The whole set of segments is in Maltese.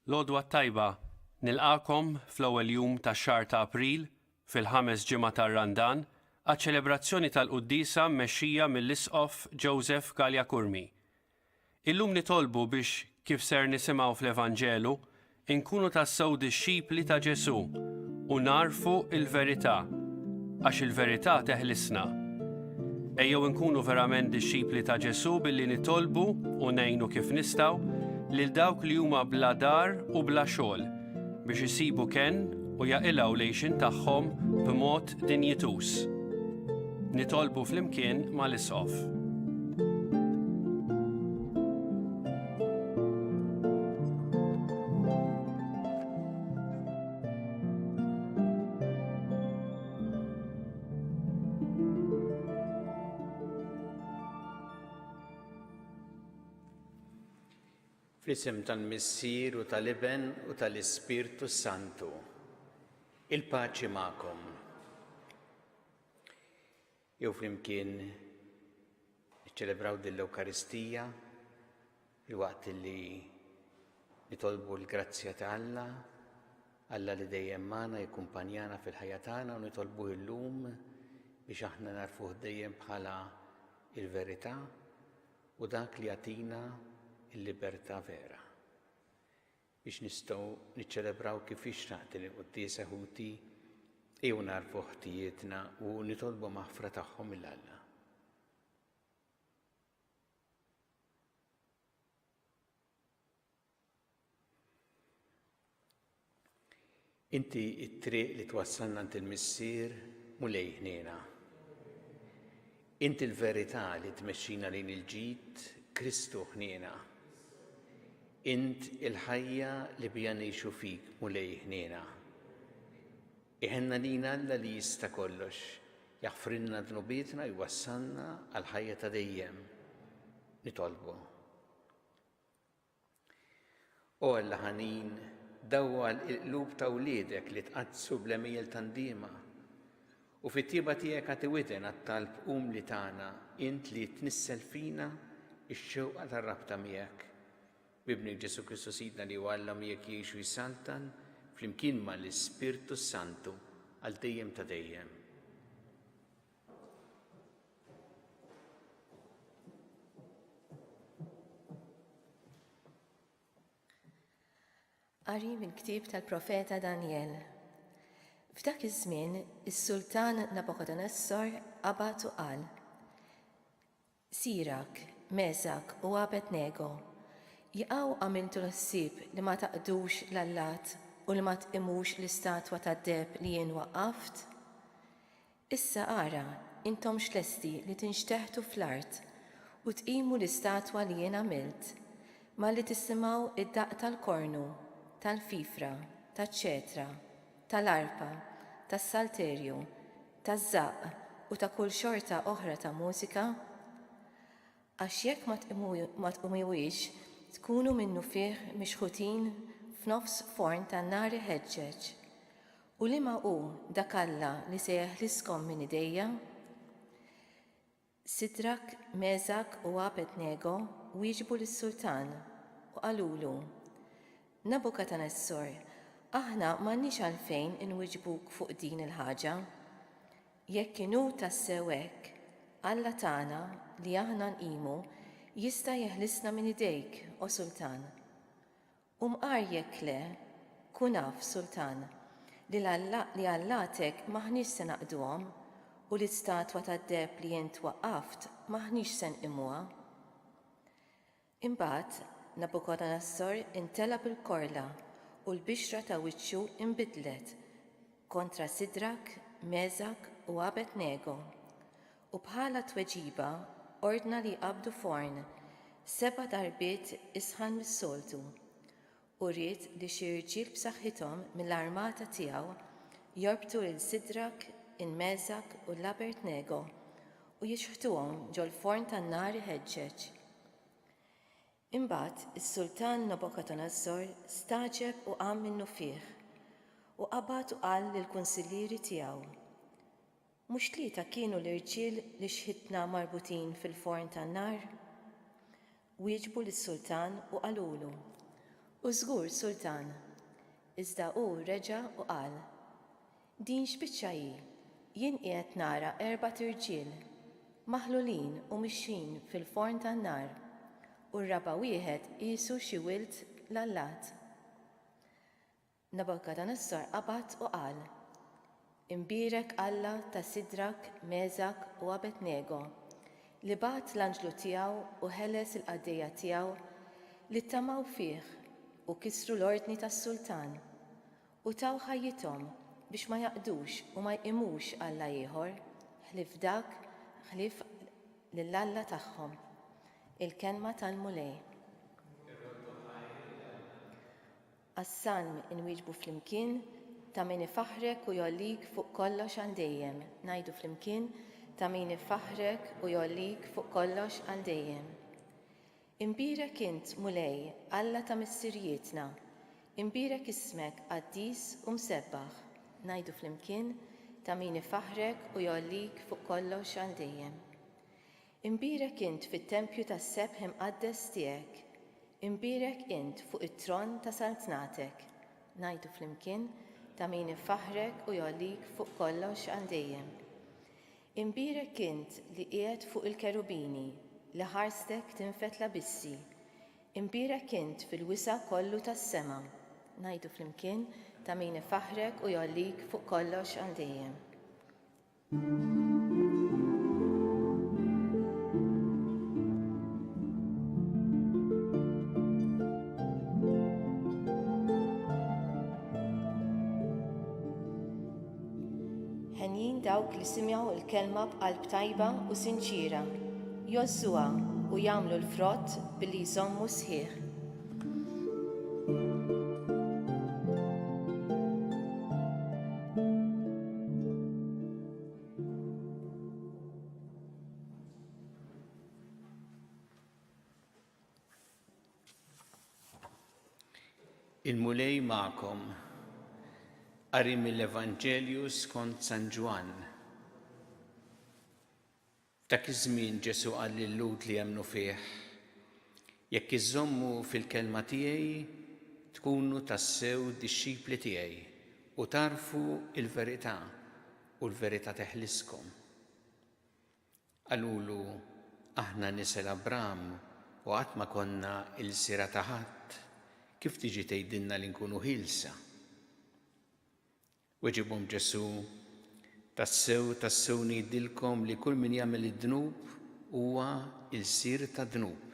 L-Għodwa tajba, nilqakom fl-ewwel jum tax-xahar ta' April fil-5 ġimgħa tar-Randan għaċ-ċelebrazzjoni tal-Qudiesa mmexxija mill-Isqof Joseph Gallia Kurmi. Illum nitolbu biex kif ser nisimgħu fl-Evanġelu inkunu tassew dixxipli ta' Ġesu u narfu il-verità għax il-verità teħlisna. Ejjew inkunu verament dixxipli ta' Ġesu billi nitolbu u ngħinu kif nistgħu lil dawk li huma bla dar u bla xogħol biex isibu kenn u jaqilgħu lejxin tagħhom b'mod dinjitus. Nitolbu flimkien mal-Isqof. Fl-isem tal-Missier u tal-Iben u tal-Ispirtu Santu, il-paċi magħkom. Jew flimkien niċċelebraw din l-Ewkaristija filwaqt li nitolbu l-grazzja ta' Alla li dejjem magħna jikkumpanjana fil-ħajja tagħna u nitolbu llum biex aħna narfuh dejjem bħala il-verità u dak li jagħtina il-libertà vera. Biex nistgħu niċċelebraw kif ixtaqt il-Qudiesa Ħuti jew narfu ħtijietna u nitolbu maħfra tagħhom mill-Alla. Inti t-triq li twassalna ant il-Missier mulej ħniena. Inti l-verità li tmexxina lejn il-ġid Kristu ħniena. Int il-ħajja li bija ngħixu fik mulej ħniena. Iħenna lina Alla li jista' kollox, jaħfrilna dnubietna jwassalna għal ħajja ta' dejjem. Nitolbu. O Alla ħanin, dawwa l-qlub ta' wliedek li tqazzu bl-emejjel tandiema u fit-tieba tiegħek għati widen għat-talb li tagħna int li tnissel fina x-xewqa tar-rabta miegħek. Bibnik Ġesu Kristu Sidna li Alla miegħek jgħixu jsaltan flimkien mal-Ispirtu Santu għal dejjem ta' dejjem. Qari mill-ktieb tal-Profeta Daniel. F'dak iż-żmien is-Sultan Nabukadnessar qabad u qal: Sirak, Meżak u Abednego, jaqgħu għamiltu l-ħsieb li ma taqdux l-Allat u li ma tqimux l-istatwa tad-deb li jien waqqaft? Issa ara, intom xlesti li tinxteħtu fl-art u tqimu l-istatwa li jien għamilt, ma li tissimgħu id-daqq tal-kornu, tal-fifra, taċ-ċetra, tal-arpa, tas-salterju, taż-żaqq u ta' kull xorta oħra ta' mużika? Għax jekk ma tqumewix tkunu minnu fih mixħutin f'nofs forn ta' nar ħeġġeġ. U liema hu dak Alla li se jeħliskom minn idejja? Sidrak, Meżak u Abednego wieġbu lis-Sultan u qalulu: Nabukadnessar, aħna m'għandniex għalfejn inwiġbuk fuq din il-ħaġa. Jekk kienu tassew hekk, Alla tagħna li aħna nqimu jista' jeħlisna minn idejk, o Sultan. U mqar jekk le, kun naf, Sultan, li Allatek maħniex se naqduhom u l-istatwa tad-deb li jien waqqaft maħniex se nqimuha. Imbagħad Nabukadnessar intelab il-korla u l-bixra ta' wiċċu inbidlet kontra Sidrak, Meżak u Abednego. U bħala tweġiba ordna li qabdu forn 7 darbiet isħan mis-soltu u ried li xi irġiel b'saħħithom mill-armata tiegħu jorbtu lil Sidrak, il-Meżak u l-Abednego u jixħtuhom ġol forn tan-nar ħeġġeġ. Imbagħad is-Sultan Nabukadnessar staġeb u qam minnu fih u qabad u qal lill-kunsillieri tiegħu: Mhux tlieta kienu l-irġiel li xħitna marbutin fil-forn tan-nar? Wieġbu lis-Sultan u qalulu: U żgur sultan, iżda hu reġa' u qal: Din x'biċċa hi? Jien qiegħed nara 4 irġiel maħlulin u mixin fil-forn tan-nar u r-raba' wieħed qisu xi wild l-Allat. Nabukadnessar qabad u qal: Imbierek Alla ta' Sidrak, Meżak u Abednego li bagħat l-anġlu tiegħu u ħeles il-qaddejja tiegħu li ttamaw fih u kisru l-ordni tas-sultan u taw ħajjithom biex ma jaqdux u ma jqimux Alla ieħor ħlief dak ħlief lill-Alla tagħhom. Il-kelma tal-mulej. Għas-salm inwieġbu flimkien ta' min ifaħrek u jollik fuq kollox għal dejjem. Ngħidu flimkien ta' min ifaħrek u jollik fuq kollox għal dejjem. Imbierek int mulej, Alla ta' missirietna, imbierek ismek qaddis u msebbaħ. Ngħidu flimkien ta' min ifaħrek u jollik fuq kollox għal dejjem. Imbierek int fit-tempju tas-sebħ imqaddes tiegħek, imbierek int fuq it-tron ta' saltnatek. Ngħidu flimkien ta' min ifaħrek u jollik fuq kollox għal dejjem. Imbierek int li qiegħed fuq il-kerubini, li ħarstek tinfet l-abissi, imbierek int fil-wisa kollu tas-sema. Ngħidu flimkien ta' min ifaħrek u jollik fuq kollox għal dejjem. Ħenjin dawk li simgħu l-kelma b'qalb tajba u sinċira, jozzuha u jagħmlu l-frott billi jżommu sħiħ. Il-mulej magħkom. Qari mill-Evanġelju skont San Ġwan. Dak iż-żmien Ġesu qal lil-Lud li jemmnu fih: Jekk iżommu fil-kelma tiegħi tkunu tassew dixxipli tiegħi u tarfu l-verità u l-verità teħliskom. Qalulu: Aħna nisel Abraham u qatt ma konna l-sira ta' ħadd, kif tiġi tgħidilna li nkunu ħielsa? Weġibhom Ġesu: tassew ngħidilkom li kull min jagħmel id-dnub huwa l-sir ta' dnub.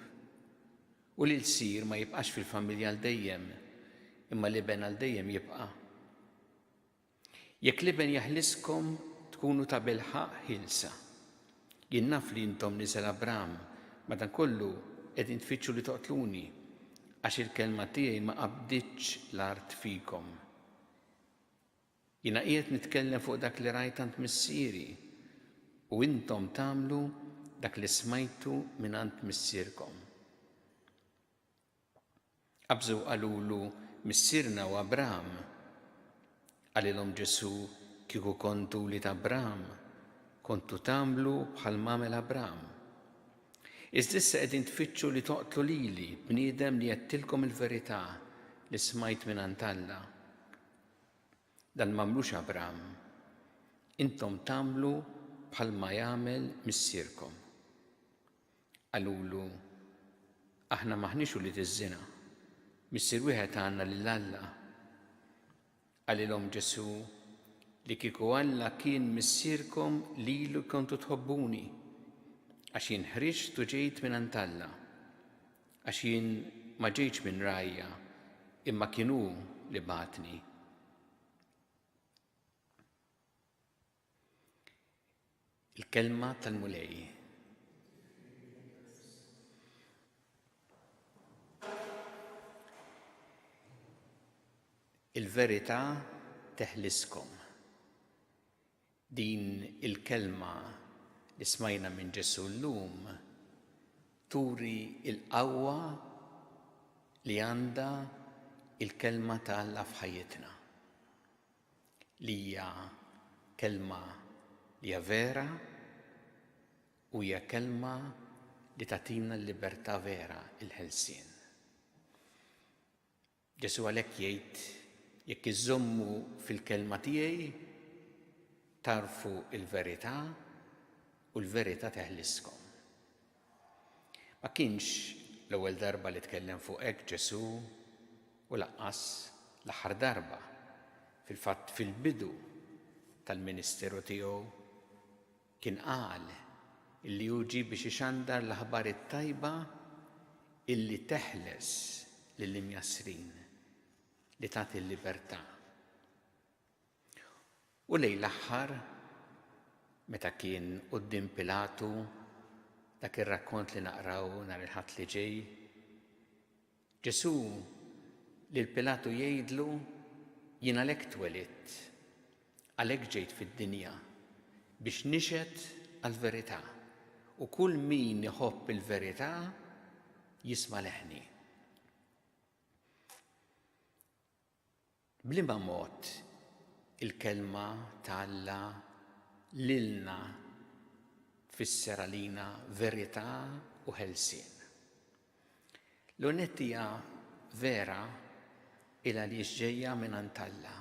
U li l-sir ma jibqax fil-familja għal dejjem, imma l-iben għal dejjem jibqa'. Jekk l-iben jaħliskom tkunu ta' bilħaq ħielsa. Jien naf li intom nisel Abraham, madankollu qegħdin tfittxu li toqtluni għax il-kelma tiegħi ma qabditx l-art fikom. Jiena qiegħed nitkellem fuq dak li rajt għand missieri u intom tagħmlu dak li smajtu minn għand missierkom. Qabżu qalulu: Missierna u Abraham. Qalilhom Ġesu: Kieku kontu li ta' Abraham, kontu tagħmlu bħal m'għamel Abraham. Iżda issa qegħdin tfittxu li toqtlu lili, bniedem li qedtilkom il-verità li smajt minn għand Alla. Dan m'għamlux Abraham. Intom tagħmlu bħalma jagħmel missierkom. Qalulu: Aħna maħniex ulied iż-żina, missier wieħed għandna lil Alla. Qalilhom Ġesu li kieku Alla kien missierkom lilu kontu tħobbuni, għax jien ħriġt u ġejt minn għand Alla, għax jien ma ġejtx minn rajja, imma kien hu li bagħatni. Il-kelma tal-mulej. Il-verità teħliskom. Din il-kelma li smajna minn Ġesu llum turi il-qawwa li għandha il-kelma ta' Alla f'ħajjitna. Li hija kelma li hija vera u hija kelma li tagħtina l-libertà vera, il-ħelsien. Ġesu għalhekk jgħid jekk iżommu fil-kelma tiegħi tarfu l-verità u l-verità teħliskom. Ma kienx l-ewwel darba li tkellem fuq hekk Ġesu u laqqas l-aħħar darba. Fil-fatt fil-bidu tal-ministeru tiegħu kien qal illi juġi biex ixandar l-aħbar it-tajba illi teħles lill-imjasrin li tagħti l-libertà. U lejn l-aħħar meta kien quddiem Pilatu dak ir-rakkont li naqraw nhar il-ħadd li ġej, Ġesu lil Pilatu jgħidlu jien għalhekk twelidt, għalhekk ġejt fid-dinja biex nixhed għall-verità u kull min iħobb il-verità jisma' leħni. Bliema mod il-kelma ta' Alla lilna tfisser għalina verità u ħelsien. L-unet hija vera il għaliex ġejja mingħand Alla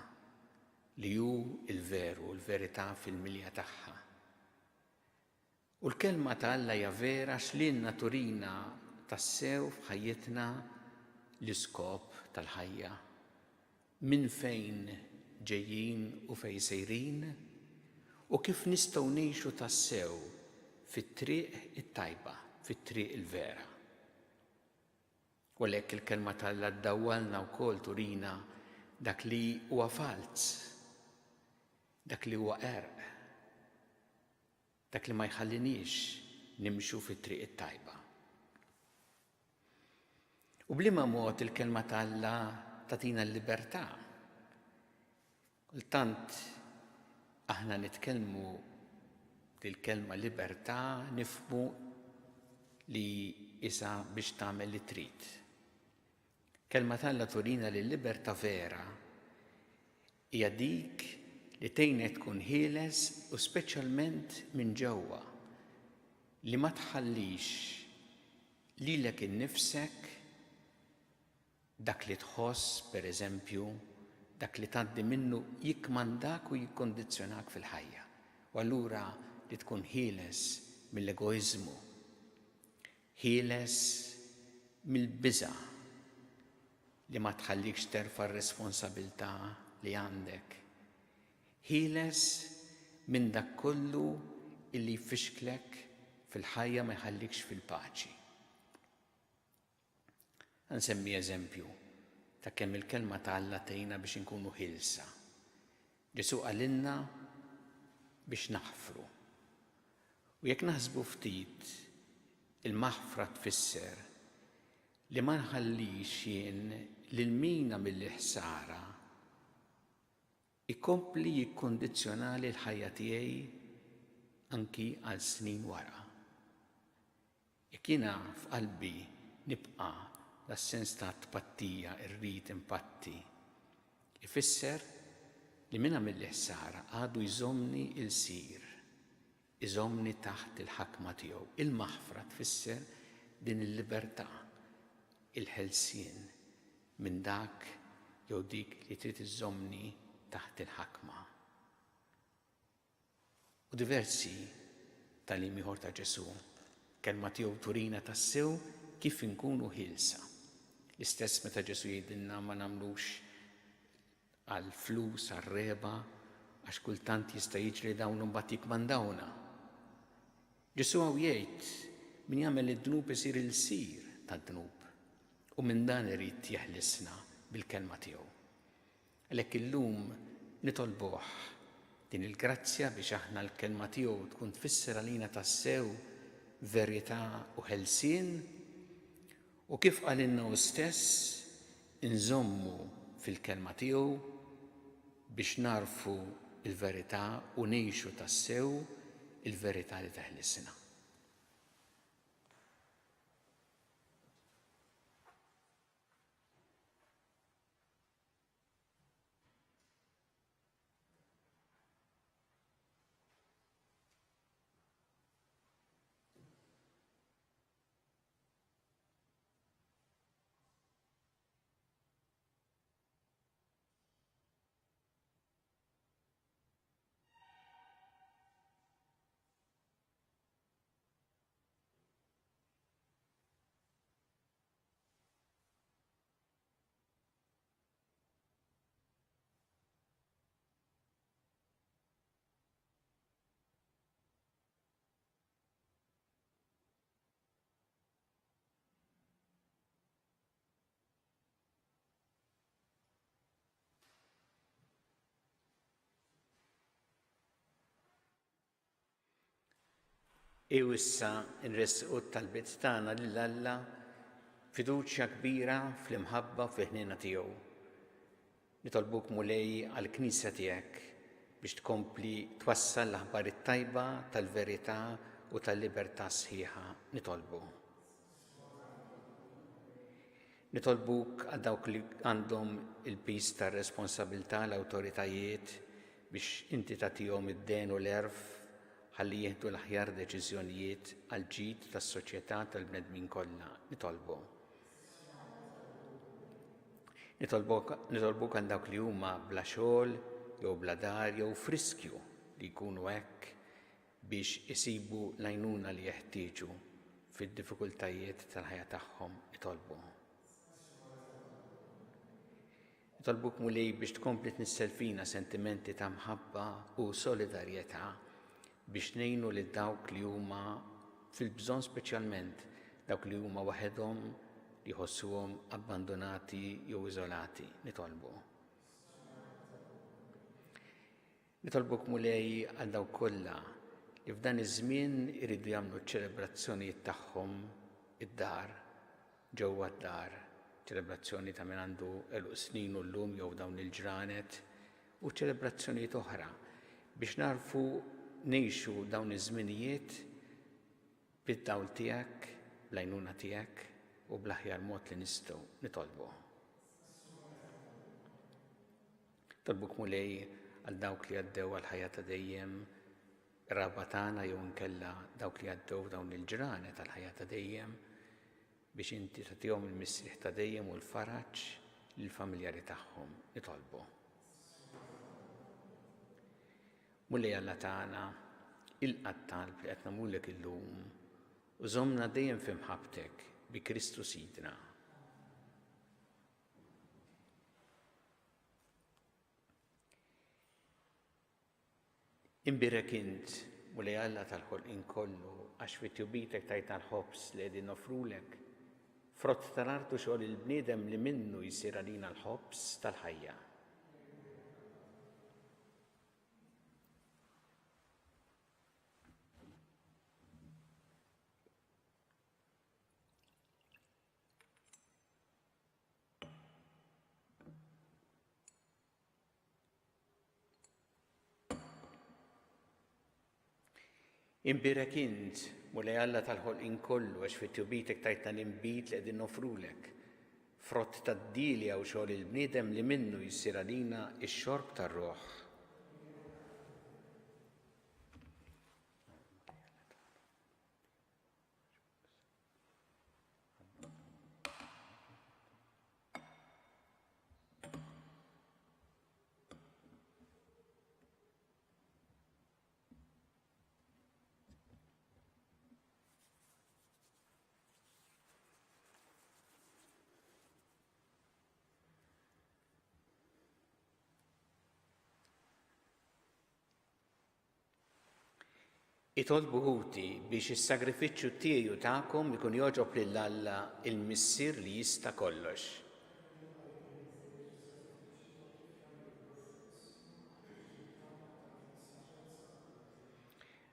li hu l-veru, l-verità fil-milja tagħha. U l-kelma ta' Alla hija vera x'lilna turina tassew f'ħajjitna l-iskop tal-ħajja. Minn fejn ġejjin u fejn sejrin u kif nistgħu ngħixu tassew fit-triq it-tajba, fit-triq il-vera. U għalhekk il-kelma ta' Alla ddawwalna wkoll turina dak li huwa falz, dak li huwa għerq, dak li ma jħallinix nimxu fit-triq it-tajba. U bliema mod il-kelma ta' Alla tatina l-libertà. Kultant aħna nitkellmu il-kelma libertà nifhmu li isa biex tagħmel li trid. Kelma ta' Alla turina li l-libertà vera hija dik li tgħinek tkun ħieles u speċjalment minn ġewwa li ma tħallix lilek innifsek dak li tħoss, pereżempju, dak li tgħaddi minnu jikmandak u jikkondizzjonak fil-ħajja. U allura li tkun ħieles mill-egoiżmu, ħieles mill-biża' li ma tħallikx terfa' r-responsabbiltà li għandek, ħieles minn dak kollu illi jfixklek fil-ħajja ma jħallikx fil-paċi. Nsemmi eżempju ta' kemm il-kelma ta' Alla tgħinna biex inkunu ħilsa. Ġesu qalilna biex naħfru. U jekk naħsbu ftit il-maħfra tfisser li ma nħallix jien lil mina mill-ħsara ikompli jikkondizzjonali l-ħajja tiegħi anki għal snin wara. Jekk jiena f'qalbi nibqa' l-assens ta' tpattija, irrid impatti, ifisser li minha mill-ħsara għadu jżommni il-sir, iżommni taħt il-ħakma tiegħu. Il-maħfra tfisser din il-libertà, il-ħelsien minn dak jew dik li trid iżommni taħt il-ħakma. U diversi tal-im ieħor ta' Ġesu kelma tiegħu turina tassew kif inkunu ħilsa. L-istess meta Ġesu jgħidilna ma nagħmlux għal flus, għal reba, għax kultant jista' jiġri dawn imbagħad jikmandawna. Ġesu hawn jgħid min jagħmel id-dnub isir il-sir tad-dnub u minn dan irid jeħlisna bil-kelma tiegħu. Għalhekk illum nitolbuh din il-grazzja biex aħna l-kelma tiegħu tkun tfisser għalina tassew verità u ħelsien u kif qalilna hu stess inżommu fil-kelma tiegħu biex narfu il-verità u ngħixu tassew il-verità li teħlisna. Issa nresqu tal-bit tagħna lil Alla fiduċja kbira fl-imħabba fil-ħnina tiegħu. Nitolbuk mulej għall-Knisja tiegħek biex tkompli twassal l-aħbar it-tajba tal-verità u tal-libertà sħiħa nitolbu. Nitolbuk għal dawk li għandhom il-pis tar-responsabilità l-awtoritajiet biex inti tagħtihom id-den u l-erf ħalli jieħdu l-aħjar deċiżjonijiet għal ġid tas-soċjetà tal-bnedmin kollha nitolbu. Nitolbuk għal dawk li huma bla xogħol jew bla dar jew friskju li jkunu hekk biex isibu l-għajnuna li jeħtieġu fid-diffikultajiet tal-ħajja tagħhom nitolbu. Nitolbuk mulej biex tkompli tnisselfina sentimenti ta' mħabba u solidarjetà biex ngħinu lil dawk li huma fil-bżonn speċjalment dawk li huma waħedhom li jħossuhom abbandonati jew iżolati nitolbu. Nitolbuk mulej għal dawk kollha li f'dan iż-żmien iridu jagħmlu ċ-ċelebrazzjonijiet tagħhom id-dar ġewwa d-dar, ċelebrazzjoni ta' min għandu eluq snin u llum jew dawn il-ġranet u ċelebrazzjonijiet oħra biex narfu ngħixu dawn iż-żminijiet bid-dawl tiegħek, bl-għajnuna tiegħek u bl-aħjar mod li nistgħu nitolbu. Tolbuk mulej għal dawk li għaddew għal ħajja ta' dejjem, raba tagħna jew inkella dawk li għaddew dawn il-ġranet tal ħajja ta' dejjem biex inti tagħtihom il-missieħ ta' dejjem u l-faraġġ lill-familjari tagħhom nitolbu. Mulej Alla tagħna, ilqa' talb li qed nagħmlulek illum u żommna dejjem f'imħabbtek bi Kristu Sidna. Imbirek int, mulej Alla tal-ħolqien kollu, għax fit-tjubitek tajt tal-ħobs li qegħdin nofrulek, frott tal-artu xogħol il-bniedem li minnu jsir għalina l-ħobs tal-ħajja. Imbirek int, mulej Alla tal-ħolqien kollu, għax fit-tjubitek tajtna l-inbit li qegħdin nofrulek, frott tad-dilja u xogħol il-bniedem li minnu jsir għalina x-xorb tar-Ruħ. Itolbu ħuti biex is-sagrifiċċju tiegħi u tagħkom ikun jogħġob lil Alla il-Missier li jista' kollox.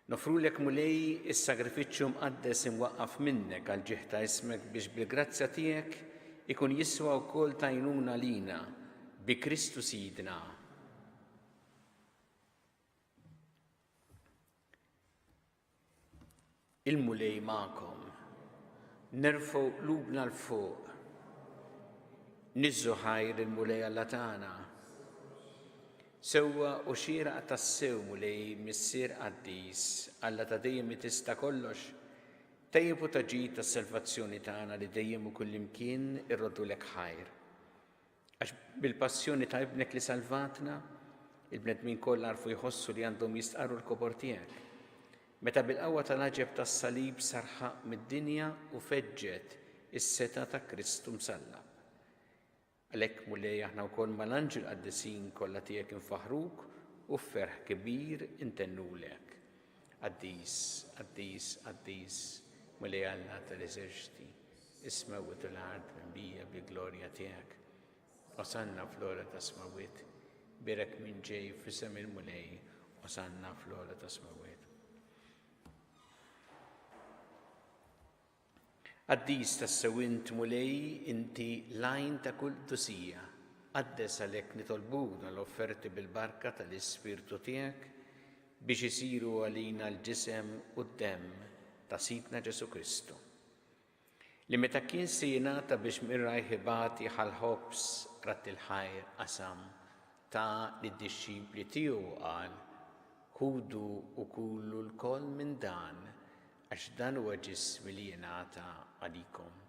Nofrulek mulej is-sagrifiċċju mqaddes imwaqqaf minnek għal ġieħ ta' ismek biex bil-grazzja tiegħek ikun jiswa wkoll tajnuna lina bi Kristu Sidna. Il-mulej magħkom, nerfgħu qlubna l-fuq, niżżu ħajr il-mulej Alla tagħna. Sewwa u xieraq tas-sew mulej Missier Qaddis, Alla ta' dejjem li tista' kollox, tejjeb u taġid tas-salvazzjoni tagħna li dejjem u kullimkien irroddulek ħajr. Għax bil-passjoni ta' ibnek li salvatna, il-bnedmin kollha għarfu jħossu li għandhom jistqarru l-kobor tiegħek. Meta bil-qawwa tal-aġeb tas-salib sarħaq mid-dinja u feġġet is-seta ta' Kristu msallab. Għalhekk mulej aħna wkoll mal-anġel qaddisin kollha tiegħek infaħruk u fferħ kbir intennulek. Qaddis, Qaddis, Qaddis, mulej Alla tal-eżerċiti, ismawet l-art minbija bil-glorja tiegħek. Osanna fl-ora ta' smawit, birek minn ġej f'isem il-mulej, osanna fl-ora ta' smawit. Qaddis tas-sewint mulej inti lajn ta' kull tusija. Qaddes għalhekk nitolbuna l-offerti bil-barka tal-Ispirtu tiegħek biex isiru għalina l-ġisem u d-demm ta' Sidna Ġesu Kristu. Li meta kien jingħata biex mir-rajħ ibati ħal-ħobs rat il-ħajr qasam ta' lid-dixxipli tiegħu qal: ħudu u kullu l-koll minn dan għax dan huwa ġismi li jingħata għalikom.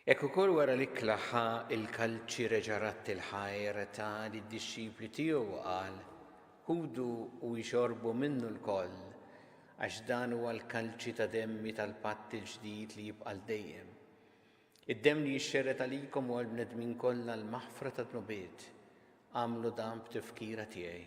Ekk ukoll wara li klaħħa il-kalċi reġarat il-ħajr ta' lid-dixxipli tiegħu qal: ħudu u jxorbu minnu l-koll għax dan huwa l-kalċi ta' demmi tal-patt il-ġdid li jibqa' l-dejjem. Id-demm li jixxerret għalikom u għall-bnedmin kollha l-maħfra ta' dnubiet. Għamlu dan b'tifkira tiegħi.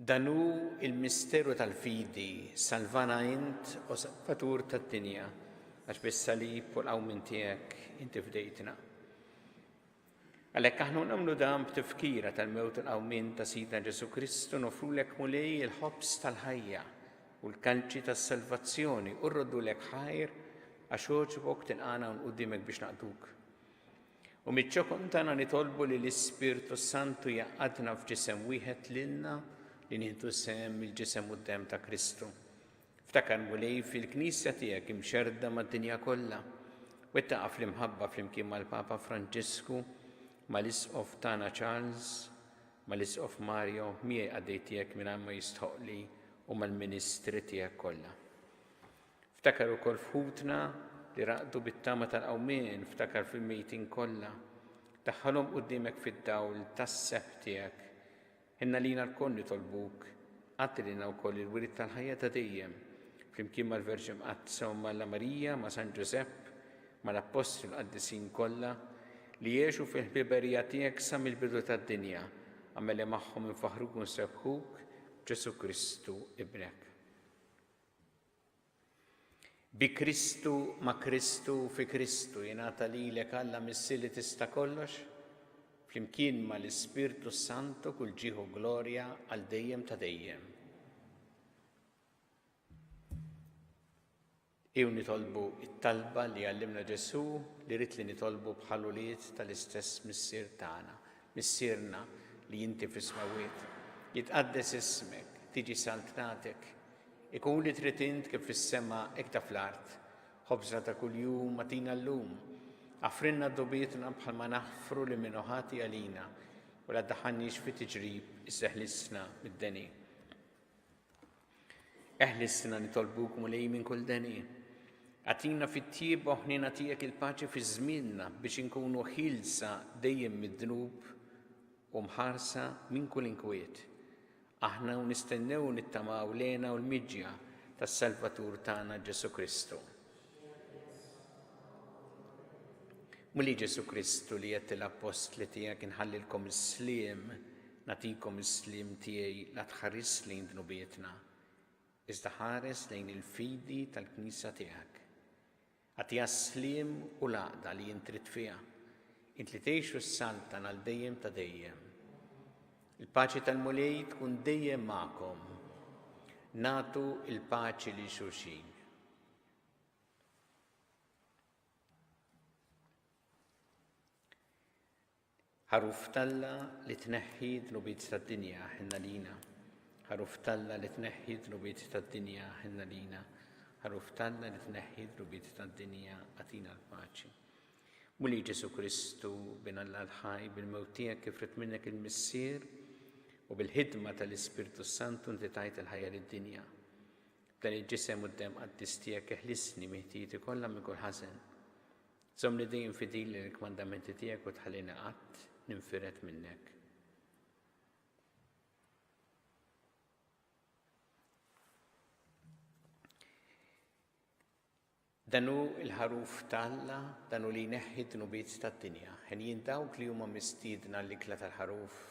Danu il-misteru tal-fidi, salvana int u salvatur tad-dinja, għax bis-salib u l-qawmin tiegħek inti fdejtna. Għalhekk aħna nagħmlu dan b'tifkira tal-mewt u l-qawmin ta' Sidna Ġesu Kristu nofrulek mulej il-ħobs tal-ħajja u l-kalċi tas-salvazzjoni u rroddulek ħajr għax oġbok tinqana quddiemek biex naqduk. U miċ-ċokon tagħna nitolbu li l-Ispirtu Santu jaqgħadna f'ġisem wieħed lilna li nieħdu sehem il-ġisem u d-demm ta' Kristu. Ftakar mulej fil-Knisja tiegħek imxerda mad-dinja kollha, wettaqa' fl-imħabba flimkien mal-Papa Franġisku, mal-Isqof tagħna Charles, mal-Isqof Mario, miegħi għaddej tiegħek mingħajr ma jistħoqli u mal-Ministri tiegħek kollha. Ftakar ukoll f'ħutna li raqdu bit-tama tal-qawmien, ftakar fil-mejtin kollha, daħħalhom quddiemek fid-dawl tas-seħħ tiegħek. Inna lina l-koll nitolbuk, għattilina wkoll il-wirid tal-ħajja ta' dejjem, flimkien mal-Verġi Mqaddsa u mal Marija, ma' San Ġusepp, mal-Apostli l-Qaddisin kollha li jgħixu fil-ħbiberija tiegħek sa mill-bidu tad-dinja, għamel magħhom infaħruk u nsebħuk Ġesu Kristu ibnek. Bi Kristu ma' Kristu fi Kristu jingħata lilek Alla missi li tista' kollox, flimkien mal-Ispirtu Santu kull ġieħu glorja għal dejjem ta' dejjem. Ew nitolbu it-talba li għallimna Ġesu li rid li nitolbu bħal ulied tal-istess missier tagħna, missierna li inti fis-smawiet. Jitqaddes ismek, tiġi saltnatek, ikun li trid int kif fis-sema hekk ta' fl-art. Ħobżna ta' kuljum atina llum. Għafrinna d-dobietna bħalma naħfru li minnu ħati għalina u la daħannix fi tiġrib isseħlissna mid-deni. Eħlissna nitolbuk mulej minn kull deni. Għatina fit-tieb uħnina tiegħek il-paċi fi żmienna biex inkunu ħilsa dejjem mid-dnub u mħarsa minn kull inkwiet. Aħna nistennew nittamaw lena u l-miġja tas-Salvatur tagħna Ġesu Kristu. Mulli Ġesu Kristu li jett l-apostli tiegħek inħallilkom is-sliem, natikom is-sliem tiegħi la tħares lejn dnubietna, iżda ħares lejn il-fidi tal-Knisja tiegħek. Għatija sliem u laqda li jintrid fiha, int li tgħixu s-saltan għal dejjem ta' dejjem. Il-paċi tal-mulej tkun dejjem magħkom. Natu il-paċi li xulxin. Ħaruf talla li tneħħi dnubiet tad-dinja ħinna lina. Ħaruf talla li tneħħi dnubiet tad-dinja ħinna lina. Ħaruf talla li tneħħi dnubiet tad-dinja għatina l-paċi. Mulli Ġesu Kristu bin Alla l-ħaj bil-mewt tiegħek kif rid minnek il-missier u bil-ħidma tal-Ispirtu Santu inti tajt il-ħajja lid-dinja. Dan il-ġisem u d-demm qaddis tiegħek eħlisni miħtijiet kollha minn kull ħażen. Żommni dejjem fidili l-kmandamenti tiegħek u tħallina qatt ninfiret minnek. danu il-ħaruf tal-Alla, danu li jneħħi d-nubiet tad-dinja. Ħen dawk li huma mistiedna l-ikla tal-ħaruf.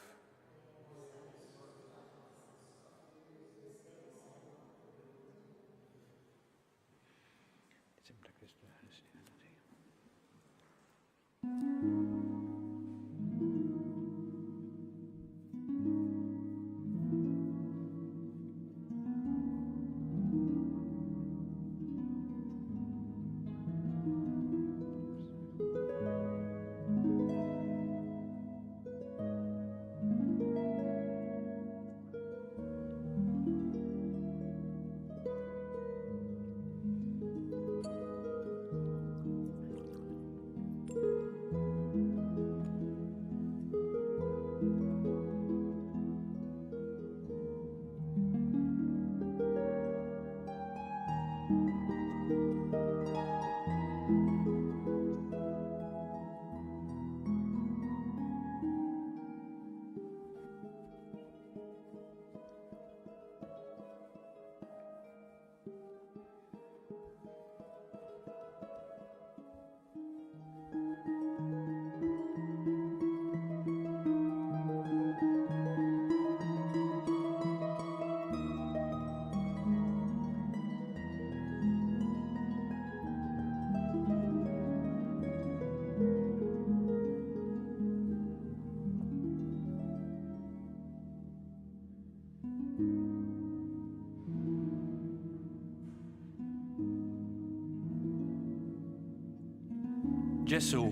Ġesu,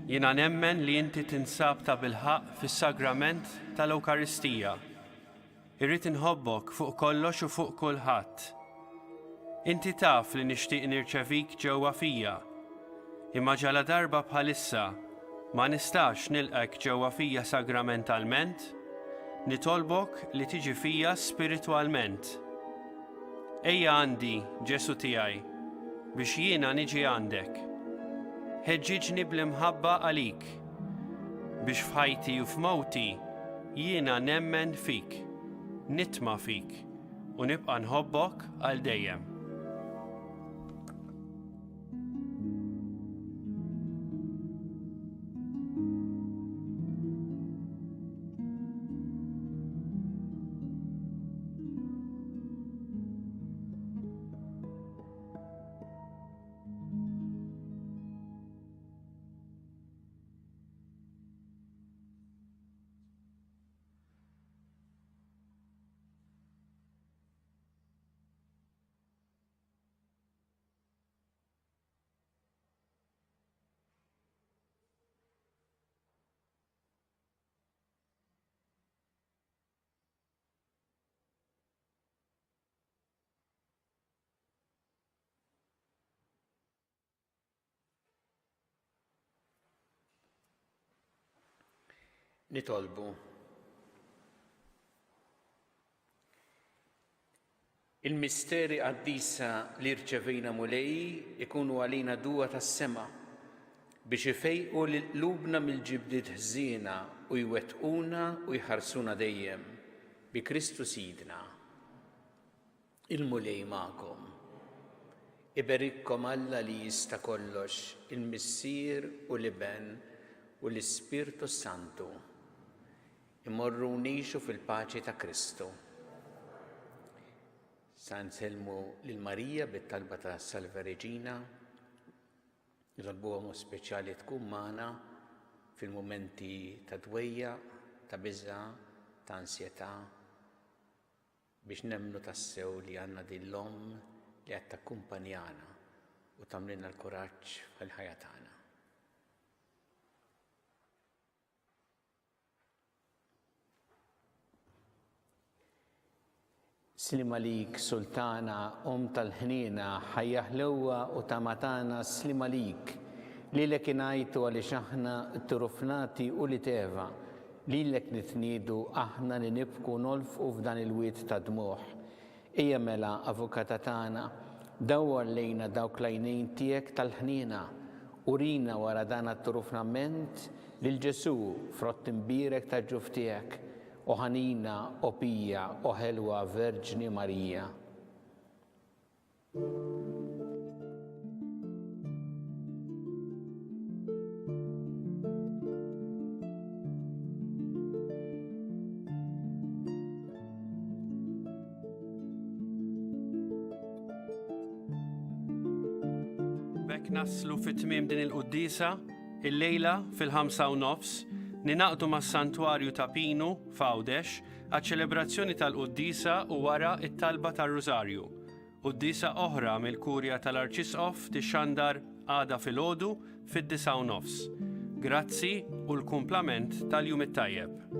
jiena nemmen li inti tinsab ta' bilħaq fis-sagrament tal-Ewkaristija. Irrid inħobbok fuq kollox u fuq kulħadd. Inti taf li nixtieq nirċevik ġewwa fija, imma ġala darba bħalissa ma nistax nilqek ġewwa fija sagramentalment, nitolbok li tiġi fija spiritwalment. Ejja għandi, Ġesu tiegħi, biex jiena niġi għandek. Ħeġġiġni bl-imħabba għalik, biex f'ħajti u f'mowti jiena nemmen fik, nitma' fik, u nibqa' nħobbok għal dejjem. Nitolbu. Il-misteri qaddisa li rċevejna mulej ikunu għalina duwa tas-sema biex ifejqu qlubna mill-ġibdiet ħżiena u jwettquna u jħarsuna dejjem bi Kristu Sidna. Il-mulej magħkom. Iberikkom Alla li jista' kollox, il-Missier u l-Iben u l-Ispirtu Santu. Immorru nixu fil-paċi ta' Kristu. Sa nselmu lil Marija bit-talba ta' Salve Regina, nitolbuha mod speċjali tkun magħna fil-mumenti ta' dwejja, ta' biża', ta' ansjetà, biex nemmnu tassew li għandna din l-Omm li qed takkumpanjana u tagħmlilna l-kuraġġ fil-ħajja tagħna. Slim għalik, Sultana, tal-ħniena, ħajja ħlewwa u tamatana slim għalik, lilek ingħajtu għaliex aħna t-turufnati u li teva, lilek nitniedu aħna li nibku nolfqu f'dan il-wied ta' dmuħ. Ejja mela, Avukata tagħna, dawwar lejna dawk l-għajnejn tiegħek tal-ħniena, urina wara dan it-turufnament lil Ġesu frott imbierek ta' ġuf tiegħek. O ħanina, o pija, o ħelwa Verġni Marija. Hekk naslu fit-tmiem din il-quddisa, il-lejla fil-5:30 ninaqdu mas-Santwarju ta' Pinu f'Għawdex għaċ-ċelebrazzjoni tal-quddisa u wara it-talba tar-Rużarju. Quddisa oħra mill-Kurja tal-Arċisqof tixxandar għada filgħodu fid-9:30. Grazzi u l-kumplament tal-jum it-tajjeb.